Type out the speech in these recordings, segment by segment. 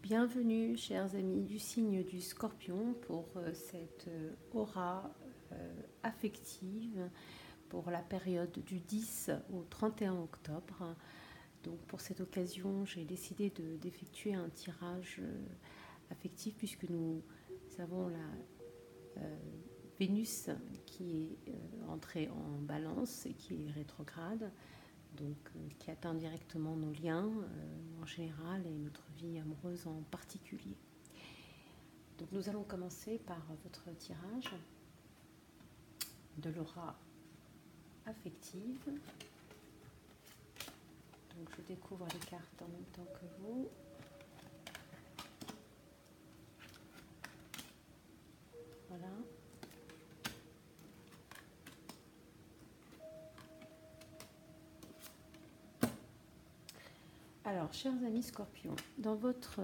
Bienvenue, chers amis du signe du Scorpion, pour cette aura affective pour la période du 10 au 31 octobre. Donc pour cette occasion, j'ai décidé d'effectuer un tirage affectif puisque nous avons la Vénus qui est entrée en balance et qui est rétrograde, donc qui atteint directement nos liens en général et notre vie amoureuse en particulier. Donc nous allons commencer par votre tirage de l'aura affective. Donc je découvre les cartes en même temps que vous. Voilà. Alors, chers amis Scorpions, dans votre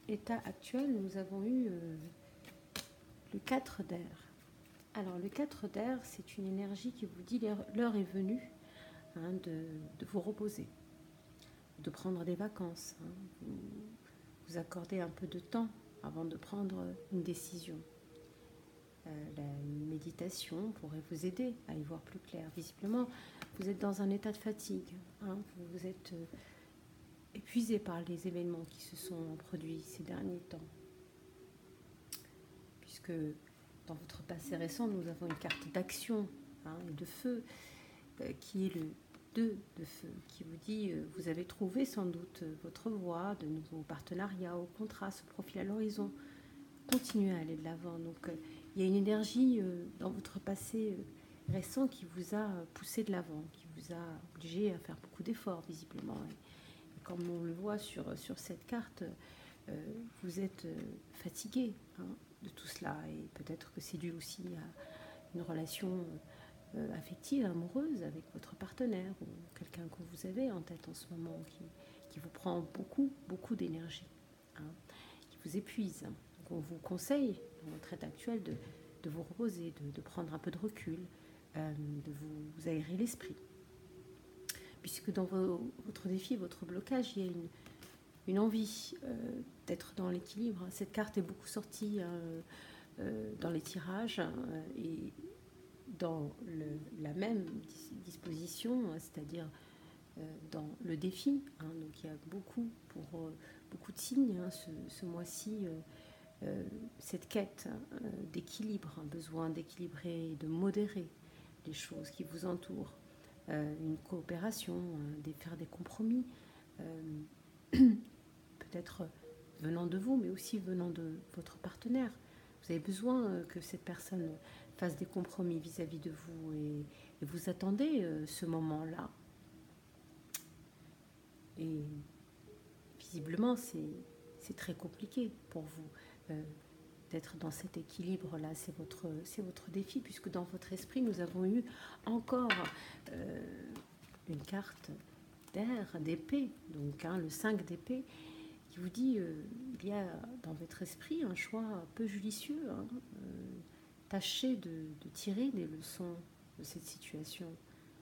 état actuel, nous avons eu le 4 d'air. Alors, le 4 d'air, c'est une énergie qui vous dit l'heure est venue de vous reposer, de prendre des vacances, vous accorder un peu de temps avant de prendre une décision. La méditation pourrait vous aider à y voir plus clair. Visiblement, vous êtes dans un état de fatigue, vous êtes épuisé par les événements qui se sont produits ces derniers temps. Puisque dans votre passé récent, nous avons une carte d'action et de feu qui est le 2 de feu, qui vous dit vous avez trouvé sans doute votre voie, de nouveaux partenariats au contrat se profilent à l'horizon. Continuez à aller de l'avant. Donc il y a une énergie dans votre passé récent qui vous a poussé de l'avant, qui vous a obligé à faire beaucoup d'efforts visiblement. Et comme on le voit sur cette carte, vous êtes fatigué de tout cela, et peut-être que c'est dû aussi à une relation affective, amoureuse avec votre partenaire ou quelqu'un que vous avez en tête en ce moment qui vous prend beaucoup d'énergie, qui vous épuise. Donc on vous conseille dans votre état actuel de vous reposer, de prendre un peu de recul, de vous aérer l'esprit. Puisque dans votre défi, votre blocage, il y a une envie d'être dans l'équilibre. Cette carte est beaucoup sortie dans les tirages et dans la même disposition, c'est-à-dire dans le défi. Donc il y a beaucoup de signes ce mois-ci, cette quête d'équilibre, un besoin d'équilibrer, de modérer les choses qui vous entourent, une coopération, faire des compromis, peut-être venant de vous, mais aussi venant de votre partenaire. Vous avez besoin que cette personne fasse des compromis vis-à-vis de vous, et vous attendez ce moment-là. Et visiblement, c'est très compliqué pour vous d'être dans cet équilibre-là. C'est votre défi, puisque dans votre esprit, nous avons eu encore une carte d'air, d'épée, donc le 5 d'épée, qui vous dit il y a dans votre esprit un choix peu judicieux. Tâchez de tirer des leçons de cette situation.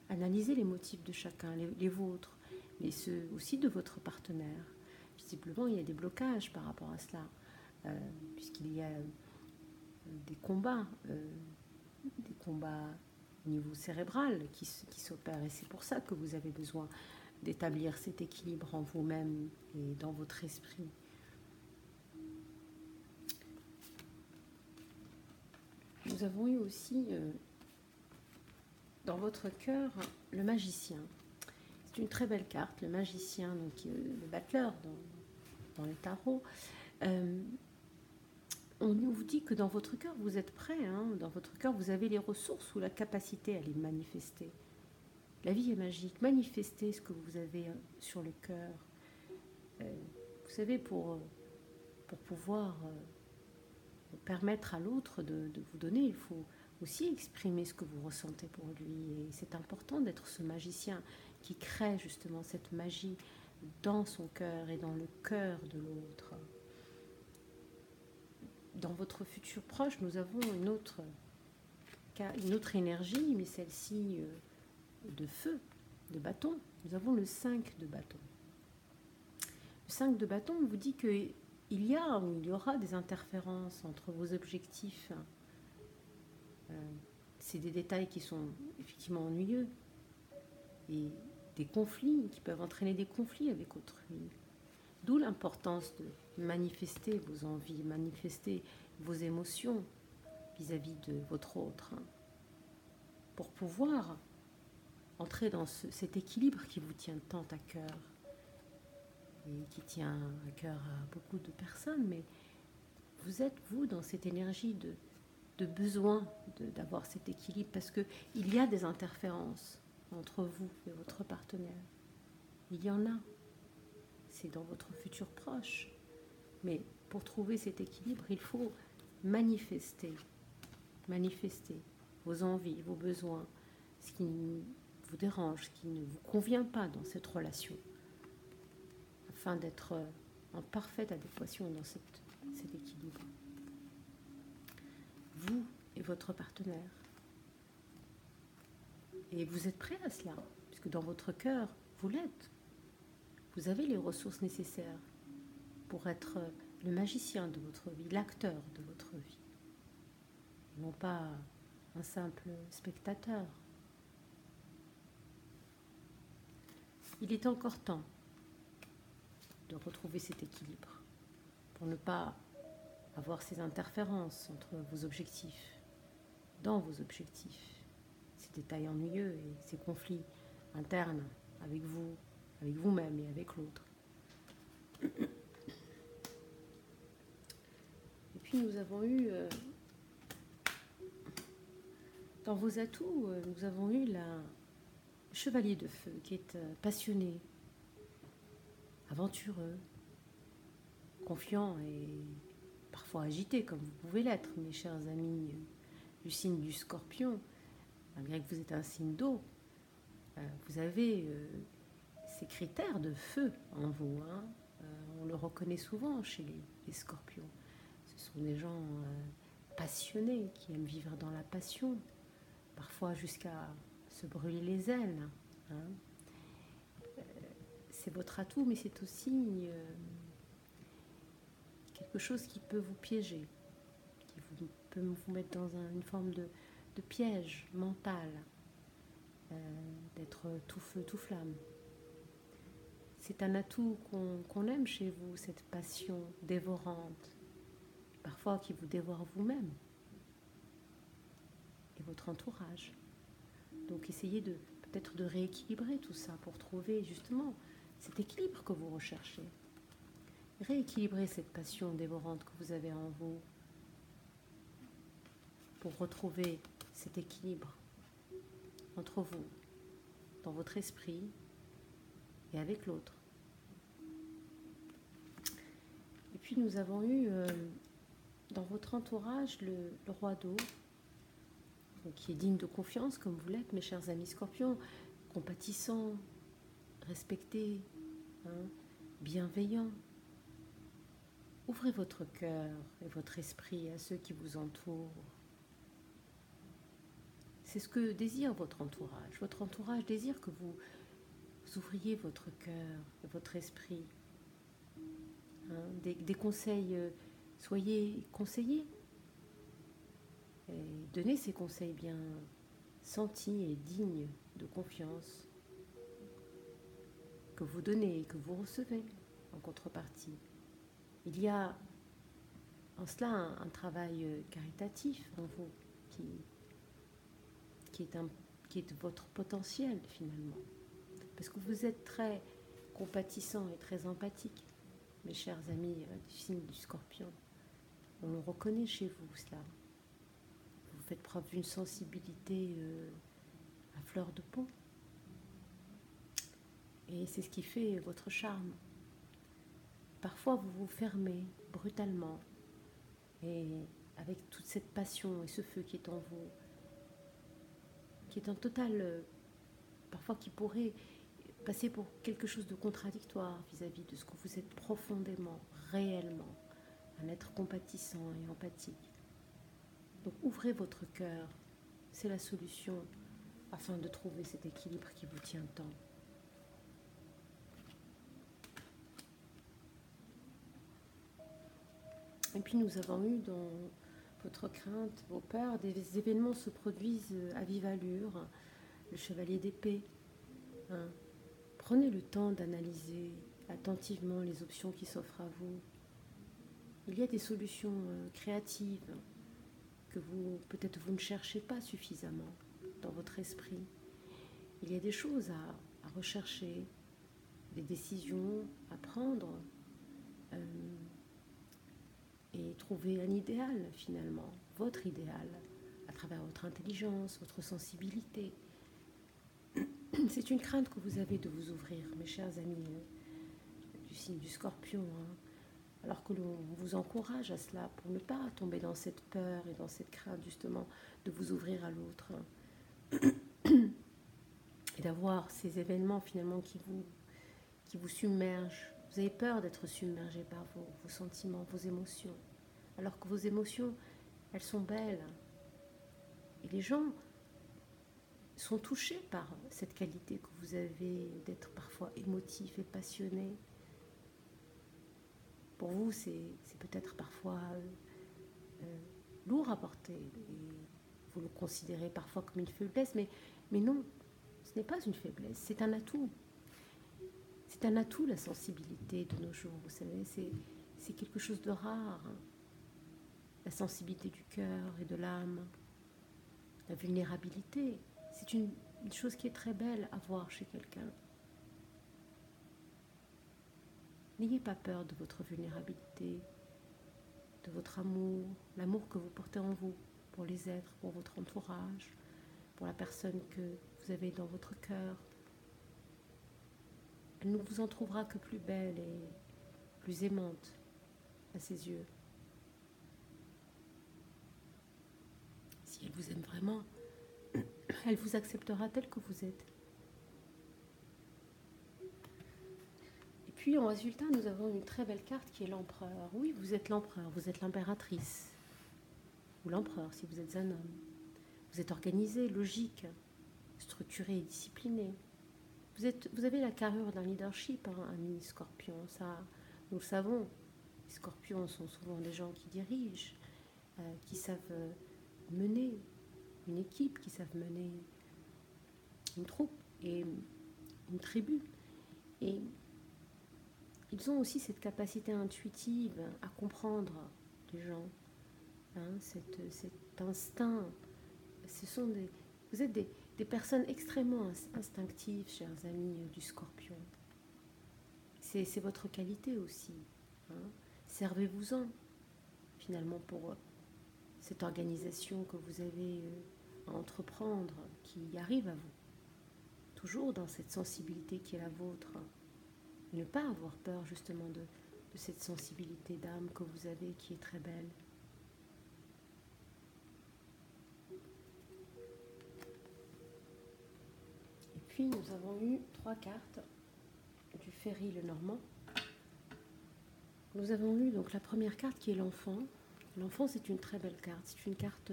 Analysez les motifs de chacun, les vôtres, mais ceux aussi de votre partenaire. Visiblement, il y a des blocages par rapport à cela, puisqu'il y a des combats au niveau cérébral qui s'opèrent. Et c'est pour ça que vous avez besoin d'établir cet équilibre en vous-même et dans votre esprit. Nous avons eu aussi dans votre cœur le magicien. C'est une très belle carte, le magicien, donc le battleur dans les tarots. On vous dit que dans votre cœur, vous êtes prêt. Dans votre cœur, vous avez les ressources ou la capacité à les manifester. La vie est magique. Manifestez ce que vous avez sur le cœur. Vous savez, pour pouvoir permettre à l'autre de vous donner, il faut aussi exprimer ce que vous ressentez pour lui. Et c'est important d'être ce magicien qui crée justement cette magie dans son cœur et dans le cœur de l'autre. Dans votre futur proche, nous avons une autre énergie, mais celle-ci de feu, de bâton. Nous avons le 5 de bâton. Le 5 de bâton vous dit qu'il y a ou il y aura des interférences entre vos objectifs. C'est des détails qui sont effectivement ennuyeux et des conflits qui peuvent entraîner des conflits avec autrui. D'où l'importance de manifester vos envies, manifester vos émotions vis-à-vis de votre autre, pour pouvoir entrer dans cet équilibre qui vous tient tant à cœur et qui tient à cœur à beaucoup de personnes, mais vous êtes, vous, dans cette énergie de besoin d'avoir cet équilibre, parce qu'il y a des interférences entre vous et votre partenaire. Il y en a. C'est dans votre futur proche. Mais pour trouver cet équilibre, il faut manifester vos envies, vos besoins, ce qui vous dérange, ce qui ne vous convient pas dans cette relation, afin d'être en parfaite adéquation dans cet équilibre. Vous et votre partenaire. Et vous êtes prêt à cela, puisque dans votre cœur, vous l'êtes. Vous avez les ressources nécessaires pour être le magicien de votre vie, l'acteur de votre vie, et non pas un simple spectateur. Il est encore temps de retrouver cet équilibre pour ne pas avoir ces interférences entre vos objectifs, dans vos objectifs, ces détails ennuyeux et ces conflits internes avec vous, avec vous-même et avec l'autre. Et puis nous avons eu, dans vos atouts, nous avons eu le chevalier de feu qui est passionné, aventureux, confiant et parfois agité, comme vous pouvez l'être, mes chers amis du signe du Scorpion. Malgré que vous êtes un signe d'eau, vous avez ces critères de feu en vous. On le reconnaît souvent chez les Scorpions. Ce sont des gens passionnés qui aiment vivre dans la passion, parfois jusqu'à se brûler les ailes. C'est votre atout, mais c'est aussi quelque chose qui peut vous piéger, qui peut vous mettre dans une forme de piège mental, d'être tout feu, tout flamme. C'est un atout qu'on aime chez vous, cette passion dévorante, parfois qui vous dévore vous-même et votre entourage. Donc essayez peut-être de rééquilibrer tout ça pour trouver justement cet équilibre que vous recherchez. Rééquilibrer cette passion dévorante que vous avez en vous pour retrouver cet équilibre entre vous, dans votre esprit et avec l'autre. Et puis nous avons eu dans votre entourage le roi d'eau, qui est digne de confiance comme vous l'êtes, mes chers amis Scorpions, compatissant, respecté, bienveillant. Ouvrez votre cœur et votre esprit à ceux qui vous entourent. C'est ce que désire votre entourage. Votre entourage désire que vous ouvriez votre cœur et votre esprit. Des conseils, soyez conseillés. Et donnez ces conseils bien sentis et dignes de confiance que vous donnez et que vous recevez en contrepartie. Il y a en cela un travail caritatif en vous qui est votre potentiel finalement. Parce que vous êtes très compatissant et très empathique, mes chers amis du signe du Scorpion. On le reconnaît chez vous cela. Vous faites preuve d'une sensibilité à fleur de peau. Et c'est ce qui fait votre charme. Parfois, vous vous fermez brutalement, et avec toute cette passion et ce feu qui est en vous, qui est en total, parfois qui pourrait passer pour quelque chose de contradictoire vis-à-vis de ce que vous êtes profondément, réellement, un être compatissant et empathique. Donc ouvrez votre cœur, c'est la solution afin de trouver cet équilibre qui vous tient tant. Et puis nous avons eu dans votre crainte, vos peurs, des événements se produisent à vive allure. Le chevalier d'épée. Hein. Prenez le temps d'analyser attentivement les options qui s'offrent à vous. Il y a des solutions créatives que peut-être vous ne cherchez pas suffisamment dans votre esprit. Il y a des choses à rechercher, des décisions à prendre et trouver un idéal finalement, votre idéal, à travers votre intelligence, votre sensibilité. C'est une crainte que vous avez de vous ouvrir, mes chers amis du signe du Scorpion, hein, alors que l'on vous encourage à cela pour ne pas tomber dans cette peur et dans cette crainte justement de vous ouvrir à l'autre et d'avoir ces événements finalement qui vous submergent. Vous avez peur d'être submergé par vos sentiments, vos émotions, alors que vos émotions, elles sont belles. Et les gens sont touchés par cette qualité que vous avez d'être parfois émotif et passionné. Pour vous, c'est peut-être parfois lourd à porter. Et vous le considérez parfois comme une faiblesse, mais non, ce n'est pas une faiblesse, c'est un atout. C'est un atout, la sensibilité de nos jours, vous savez, c'est quelque chose de rare. La sensibilité du cœur et de l'âme, la vulnérabilité, c'est une chose qui est très belle à voir chez quelqu'un. N'ayez pas peur de votre vulnérabilité, de votre amour, l'amour que vous portez en vous, pour les êtres, pour votre entourage, pour la personne que vous avez dans votre cœur. Elle ne vous en trouvera que plus belle et plus aimante à ses yeux. Si elle vous aime vraiment, elle vous acceptera tel que vous êtes. Et puis en résultat, nous avons une très belle carte qui est l'empereur. Oui, vous êtes l'empereur, vous êtes l'impératrice, ou l'empereur si vous êtes un homme. Vous êtes organisé, logique, structuré et discipliné. Vous avez la carrure d'un leadership, hein, ami Scorpion, ça nous le savons. Les Scorpions sont souvent des gens qui dirigent, qui savent mener une équipe, qui savent mener une troupe et une tribu. Et ils ont aussi cette capacité intuitive à comprendre les gens, hein, cet instinct. Vous êtes des personnes extrêmement instinctives, chers amis du Scorpion. C'est votre qualité aussi. Hein. Servez-vous-en, finalement, pour cette organisation que vous avez à entreprendre, qui arrive à vous. Toujours dans cette sensibilité qui est la vôtre. Et ne pas avoir peur, justement, de cette sensibilité d'âme que vous avez, qui est très belle. Et puis, nous avons eu 3 cartes du Ferry le Normand. Nous avons eu donc la première carte qui est l'enfant. L'enfant, c'est une très belle carte. C'est une carte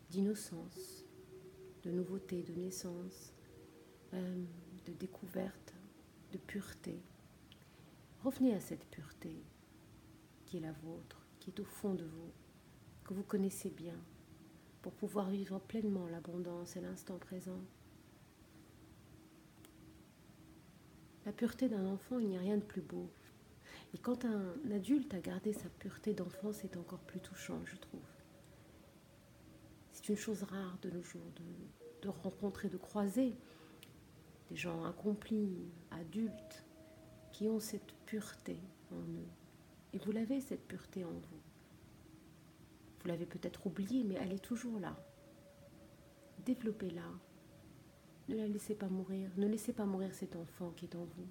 d'innocence, de nouveauté, de naissance, de découverte, de pureté. Revenez à cette pureté qui est la vôtre, qui est au fond de vous, que vous connaissez bien, pour pouvoir vivre pleinement l'abondance et l'instant présent. La pureté d'un enfant, il n'y a rien de plus beau. Et quand un adulte a gardé sa pureté d'enfant, c'est encore plus touchant, je trouve. C'est une chose rare de nos jours, de rencontrer, de croiser des gens accomplis, adultes, qui ont cette pureté en eux. Et vous l'avez, cette pureté en vous. Vous l'avez peut-être oubliée, mais elle est toujours là. Développez-la. Ne la laissez pas mourir. Ne laissez pas mourir cet enfant qui est en vous.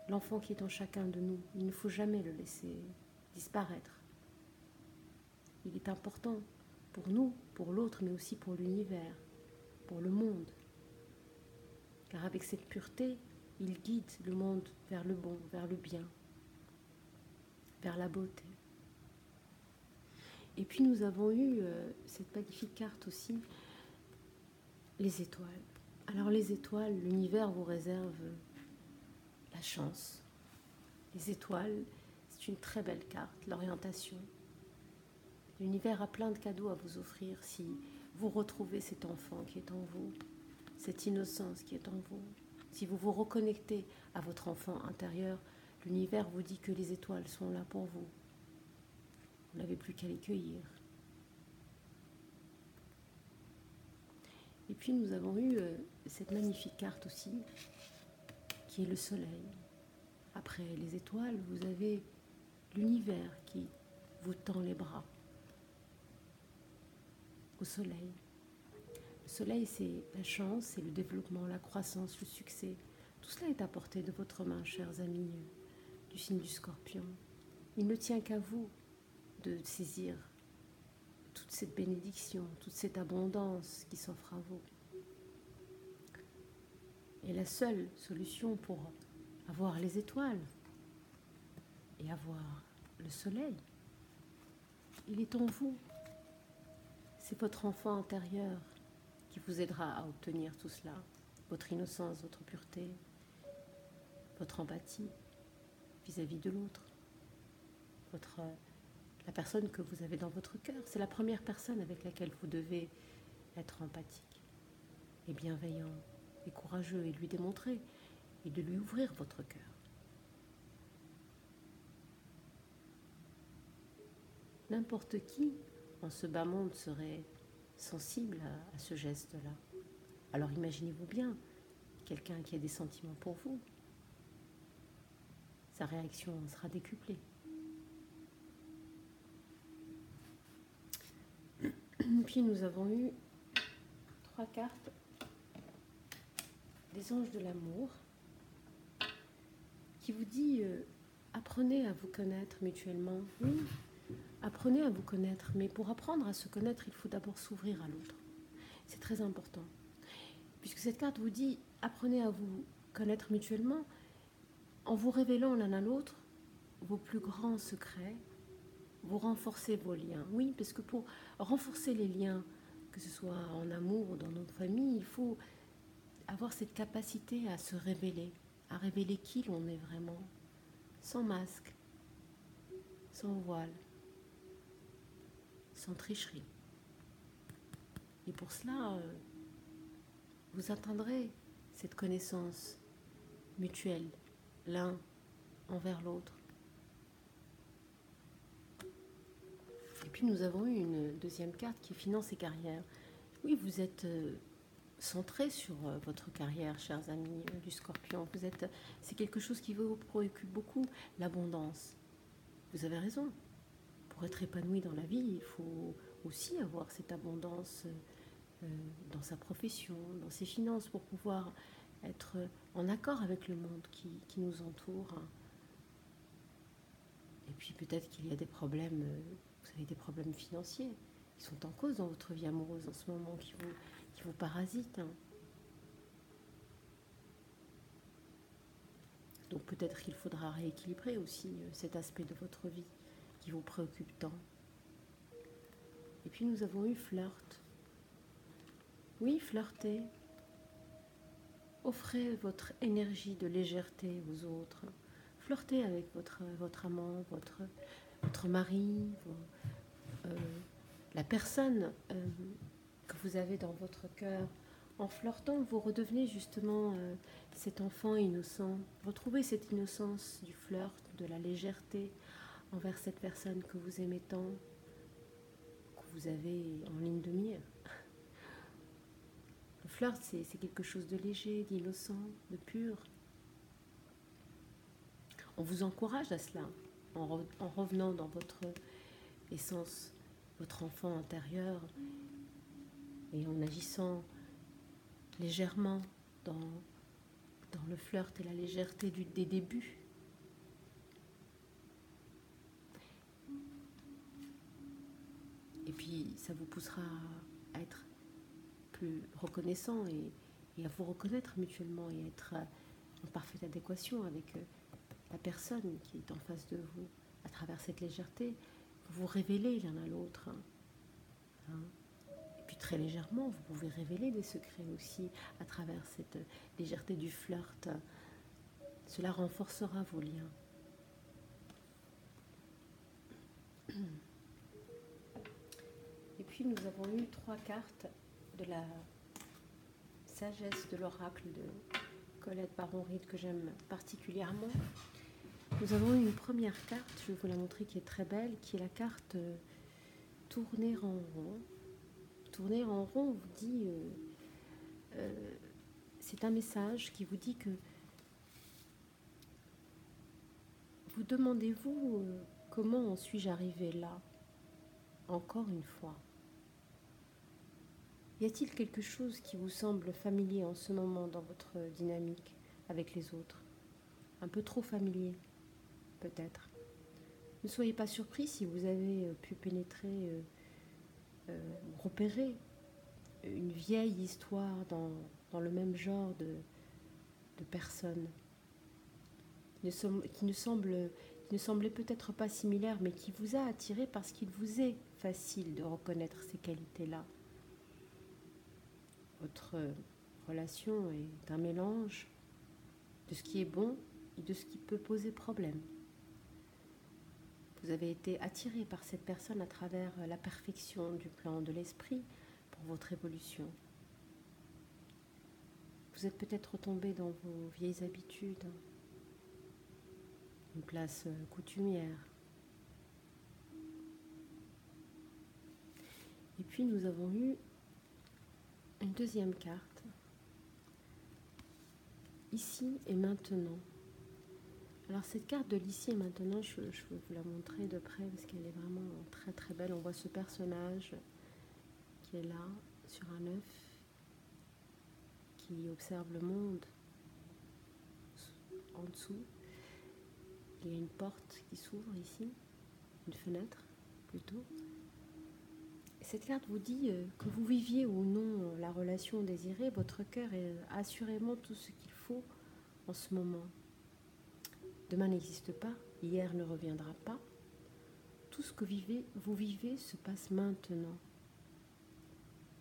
L'enfant qui est en chacun de nous. Il ne faut jamais le laisser disparaître. Il est important pour nous, pour l'autre, mais aussi pour l'univers, pour le monde. Car avec cette pureté, il guide le monde vers le bon, vers le bien, vers la beauté. Et puis nous avons eu cette magnifique carte aussi, les étoiles. Alors les étoiles, l'univers vous réserve la chance. Les étoiles, C'est une très belle carte, l'orientation. L'univers a plein de cadeaux à vous offrir si vous retrouvez cet enfant qui est en vous, cette innocence qui est en vous. Si vous vous reconnectez à votre enfant intérieur, l'univers vous dit que les étoiles sont là pour vous. Vous n'avez plus qu'à les cueillir. Et puis nous avons eu cette magnifique carte aussi, qui est le soleil. Après les étoiles, vous avez l'univers qui vous tend les bras au soleil. Le soleil, c'est la chance, c'est le développement, la croissance, le succès. Tout cela est à portée de votre main, chers amis du signe du Scorpion. Il ne tient qu'à vous de saisir toute cette bénédiction, toute cette abondance qui s'offre à vous. Et la seule solution pour avoir les étoiles et avoir le soleil, il est en vous. C'est votre enfant intérieur qui vous aidera à obtenir tout cela. Votre innocence, votre pureté, votre empathie vis-à-vis de l'autre, la personne que vous avez dans votre cœur. C'est la première personne avec laquelle vous devez être empathique et bienveillant et courageux et lui démontrer et de lui ouvrir votre cœur. N'importe qui en ce bas monde serait sensible à ce geste-là. Alors imaginez-vous bien quelqu'un qui a des sentiments pour vous. Sa réaction sera décuplée. Puis nous avons eu 3 cartes des anges de l'amour qui vous dit apprenez à vous connaître mutuellement. Oui, apprenez à vous connaître, mais pour apprendre à se connaître, il faut d'abord s'ouvrir à l'autre. C'est très important. Puisque cette carte vous dit apprenez à vous connaître mutuellement en vous révélant l'un à l'autre vos plus grands secrets, vous renforcez vos liens. Oui, parce que pour renforcer les liens, que ce soit en amour ou dans notre famille, il faut avoir cette capacité à se révéler, à révéler qui l'on est vraiment, sans masque, sans voile, sans tricherie. Et pour cela, vous atteindrez cette connaissance mutuelle, l'un envers l'autre. Et puis nous avons eu une deuxième carte qui est finance et carrière. Oui, vous êtes centré sur votre carrière, chers amis du Scorpion. C'est quelque chose qui vous préoccupe beaucoup, l'abondance. Vous avez raison. Pour être épanoui dans la vie, il faut aussi avoir cette abondance dans sa profession, dans ses finances, pour pouvoir être en accord avec le monde qui nous entoure. Et puis peut-être qu'il y a des problèmes, vous avez des problèmes financiers qui sont en cause dans votre vie amoureuse en ce moment, qui vous parasitent. Donc peut-être qu'il faudra rééquilibrer aussi cet aspect de votre vie qui vous préoccupe tant. Et puis nous avons eu flirt. Oui, flirtez. Offrez votre énergie de légèreté aux autres. Flirtez avec votre amant, votre mari, la personne que vous avez dans votre cœur. En flirtant, vous redevenez justement cet enfant innocent. Retrouvez cette innocence du flirt, de la légèreté envers cette personne que vous aimez tant, que vous avez en ligne de mire. Le flirt, c'est quelque chose de léger, d'innocent, de pur. On vous encourage à cela, en revenant dans votre essence, votre enfant intérieur, et en agissant légèrement dans le flirt et la légèreté des débuts. Et puis, ça vous poussera à être plus reconnaissant et à vous reconnaître mutuellement et à être en parfaite adéquation avec la personne qui est en face de vous. À travers cette légèreté, vous vous révélez l'un à l'autre. Et puis très légèrement, vous pouvez révéler des secrets aussi à travers cette légèreté du flirt. Cela renforcera vos liens. puis nous avons eu 3 cartes de la sagesse de l'oracle de Colette Baron-Reid que j'aime particulièrement. Nous avons eu une première carte, je vais vous la montrer, qui est très belle, qui est la carte tourner en rond. Tourner en rond vous dit, c'est un message qui vous dit que vous demandez-vous comment en suis-je arrivé là, encore une fois. Y a-t-il quelque chose qui vous semble familier en ce moment dans votre dynamique avec les autres? Un peu trop familier, peut-être. Ne soyez pas surpris si vous avez pu pénétrer, repérer une vieille histoire dans le même genre de personnes qui ne semblait peut-être pas similaire, mais qui vous a attiré parce qu'il vous est facile de reconnaître ces qualités-là. Votre relation est un mélange de ce qui est bon et de ce qui peut poser problème. Vous avez été attiré par cette personne à travers la perfection du plan de l'esprit pour votre évolution. Vous êtes peut-être tombé dans vos vieilles habitudes, une place coutumière. Et puis nous avons eu une deuxième carte, ici et maintenant. Alors cette carte de l'ici et maintenant, je vais vous la montrer de près parce qu'elle est vraiment très très belle. On voit ce personnage qui est là, sur un œuf, qui observe le monde. En dessous, il y a une porte qui s'ouvre ici, une fenêtre plutôt. Et cette carte vous dit que vous viviez ou non la relation désirée, votre cœur a assurément tout ce qu'il faut en ce moment. Demain n'existe pas, hier ne reviendra pas. Tout ce que vous vivez se passe maintenant.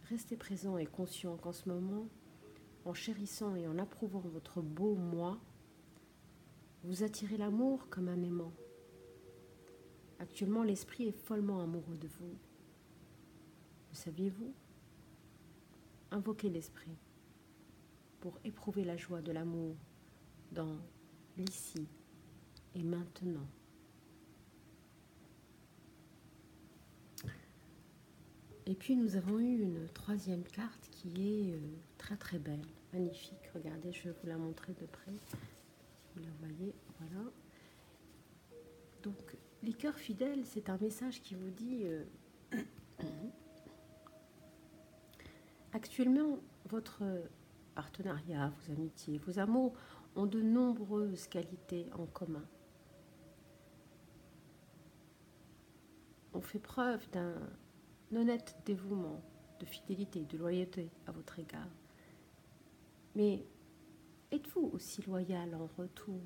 Restez présent et conscient qu'en ce moment, en chérissant et en approuvant votre beau moi, vous attirez l'amour comme un aimant. Actuellement, l'esprit est follement amoureux de vous. Le saviez-vous? Invoquez l'esprit pour éprouver la joie de l'amour dans l'ici et maintenant. Et puis nous avons eu une troisième carte qui est très très belle, magnifique. Regardez, je vais vous la montrer de près. Vous la voyez, voilà. Donc, les cœurs fidèles, c'est un message qui vous dit actuellement, votre partenariat, vos amitiés, vos amours ont de nombreuses qualités en commun. On fait preuve d'un honnête dévouement, de fidélité, de loyauté à votre égard. Mais êtes-vous aussi loyal en retour?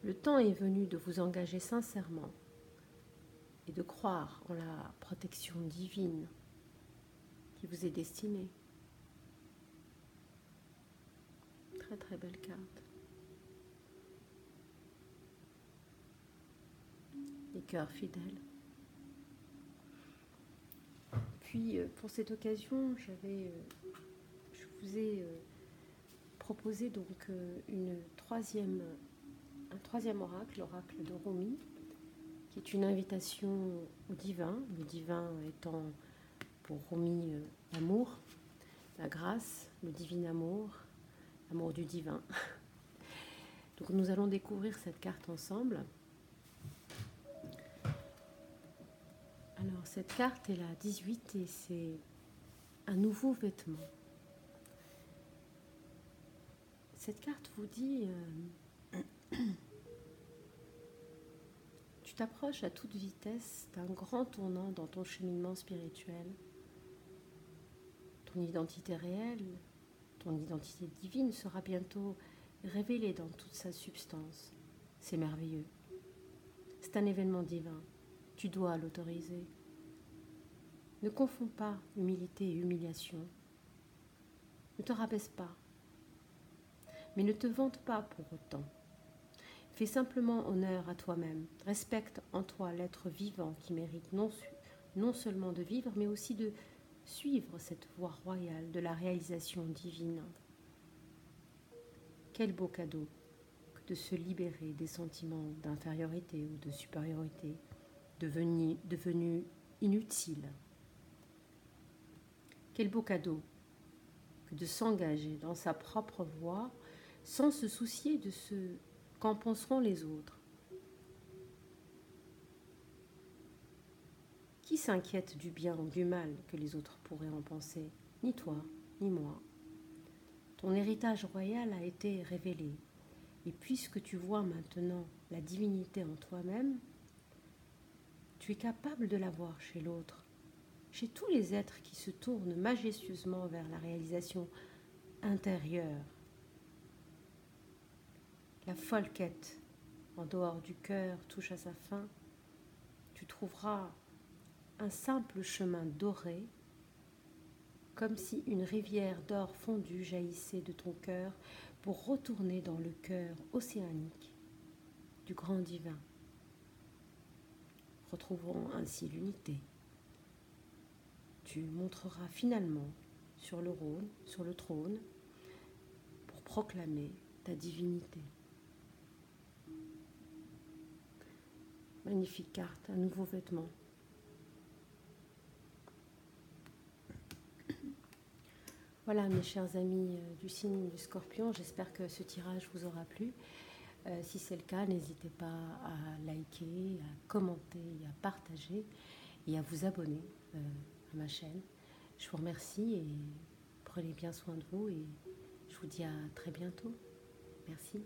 Le temps est venu de vous engager sincèrement et de croire en la protection divine qui vous est destinée. Très très belle carte. Les cœurs fidèles. Puis pour cette occasion, je vous ai proposé donc un troisième oracle, l'oracle de Rumi, qui est une invitation au divin, le divin étant pour Rumi l'amour, la grâce, le divin amour, l'amour du divin. Donc nous allons découvrir cette carte ensemble. Alors cette carte est la 18 et c'est un nouveau vêtement. Cette carte vous dit tu t'approches à toute vitesse d'un grand tournant dans ton cheminement spirituel. Ton identité réelle, ton identité divine sera bientôt révélée dans toute sa substance. C'est merveilleux. C'est un événement divin. Tu dois l'autoriser. Ne confonds pas humilité et humiliation. Ne te rabaisse pas. Mais ne te vante pas pour autant. Fais simplement honneur à toi-même. Respecte en toi l'être vivant qui mérite non non seulement de vivre, mais aussi de suivre cette voie royale de la réalisation divine. Quel beau cadeau que de se libérer des sentiments d'infériorité ou de supériorité, devenus inutiles. Quel beau cadeau que de s'engager dans sa propre voie sans se soucier de ce qu'en penseront les autres. Qui s'inquiète du bien ou du mal que les autres pourraient en penser? Ni toi, ni moi. Ton héritage royal a été révélé, et puisque tu vois maintenant la divinité en toi-même, tu es capable de la voir chez l'autre, chez tous les êtres qui se tournent majestueusement vers la réalisation intérieure. La folle quête en dehors du cœur touche à sa fin. Tu trouveras un simple chemin doré, comme si une rivière d'or fondu jaillissait de ton cœur pour retourner dans le cœur océanique du grand divin. Retrouvons ainsi l'unité. Tu monteras finalement sur le trône, pour proclamer ta divinité. Magnifique carte, un nouveau vêtement. Voilà mes chers amis du signe du Scorpion, j'espère que ce tirage vous aura plu. Si c'est le cas, n'hésitez pas à liker, à commenter, à partager et à vous abonner à ma chaîne. Je vous remercie et prenez bien soin de vous et je vous dis à très bientôt. Merci.